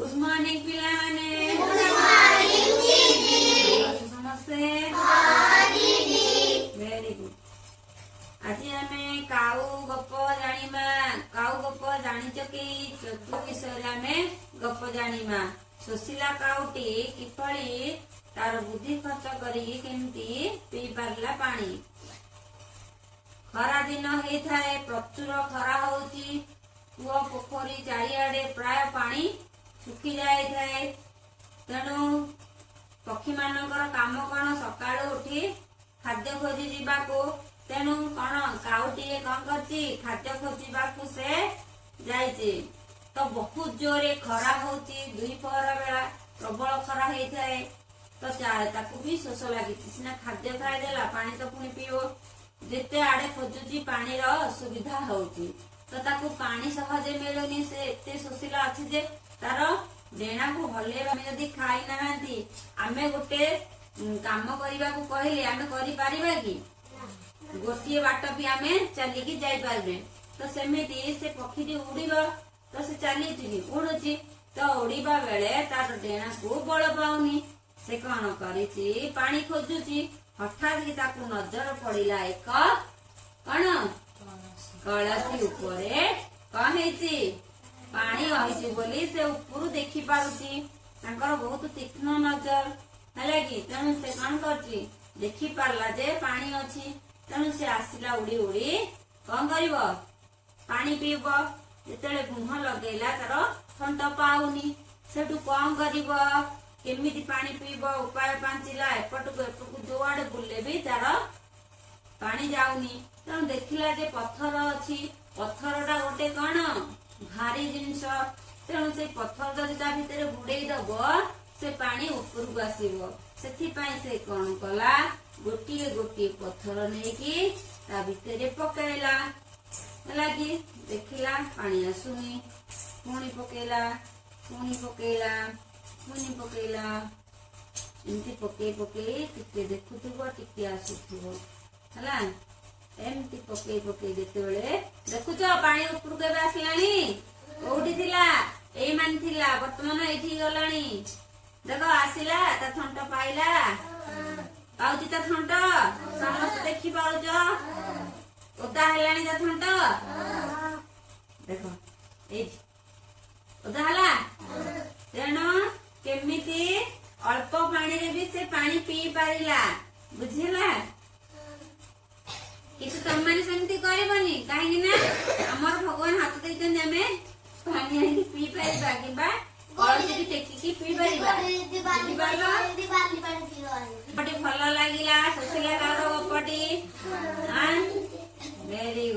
Good morning पिलाने समस्ते very good. आज आम काऊ गप जानिमा। काऊ गप जानिच कि चतु विषय आम गप जानिमा। सुशीला काऊटी किपरि तार बुद्धि खर्च करी केमती पी पारला पानी। खरा दिन होता है, प्रचुर खरा होची। कूह पोखरी चारिआडे प्राय पानी सुखी जाए। तेणु पक्षी मानकर काम कौन सकाळु उठी खाद्य खोजी जीवाको। तेणु कौन काउटी कौन करची खाद्य खोजिबाकू से जाइए। तो बहुत जोरे खरा होची। दुई पहर बेला प्रबल खरा होता है। तो ताकू भी शोष लगी सीना खाद्य खाईदेला पानी तो पुणी पीओ। जेते आड़े खोजुची पानी असुविधा होची। तो ताकू पानी सहजे मिलुनी। से एते शोषिला अछि जे तार डेणा को हलेबा जदि खाई नाहांती आमे गोटे काम करिबा को कहले आमे करि परिबा कि गोटिए बाट भी आमे चली कि जाई पारबे। तो सेमिति से पक्षीटी उड़ीबा तो से चली जी उड़ुची। तो उड़ीबा बेले तार डेणा को बळ पाउनी। से कौन करिची पानी खोजुची। हठात कि ताकू नजर पड़िला एक कौन कलसी उपरे कौन हेची पानी रही बोली से ऊपर देखी पारुची। तांकर बहुत तीक्ष्ण नजर है कि तेणु से कौन करची देखी पारला जे पानी अच्छी। तेणु से आसिला उड़ी उड़ी कौन करिब पानी पीब। जेतेले मुह लगेला तार थंट पाउनी। सेठू कौन करिब केमिति पानी पीब उपाय पांचिला। एपटू एपटू जो आड़े बुले भी तार पानी जाऊनी। तेणु देखिला जे पत्थर अच्छी। पत्थरटा गोटे कौन भारी जिनस। तेणु से पत्थर जदि ता भितर बुड़ेई दब से पानी उपरକୁ आसीबो। सेथिपाई से कौन कला गोटिए गोटिए पत्थर नेकी ता भितर पकेला। लगी देखिला पानी आसुनी। पुणी पकेला पुणी पकेला पुणी पकेला एमती पके पके टिके देखुथुबो टिके आसुथुबो हला। एमती पके पके जेते बेले देखुछ पानी ऊपर केबे आसलानी कोठी थिला एई मान थिला वर्तमान एठी गलानी। देखो आसिला ता थंट पाइला पाउची ता थंट समस्त देखि पाउछ। ओदा हेलानी ता थंट देखो एई ओदा हला। तेणु केमिति अल्प पानी रे भी से पानी पी पारिला बुझिला। किंतु तुम माने सेमती करबनी काहे ना हमर भगवान हाथ देइछन हमें पानी आनी पी पारिबा किबा कलसी टेकी की पी पारिबा। पटी भल लागिला सुशीला कारो पटी हां वेरी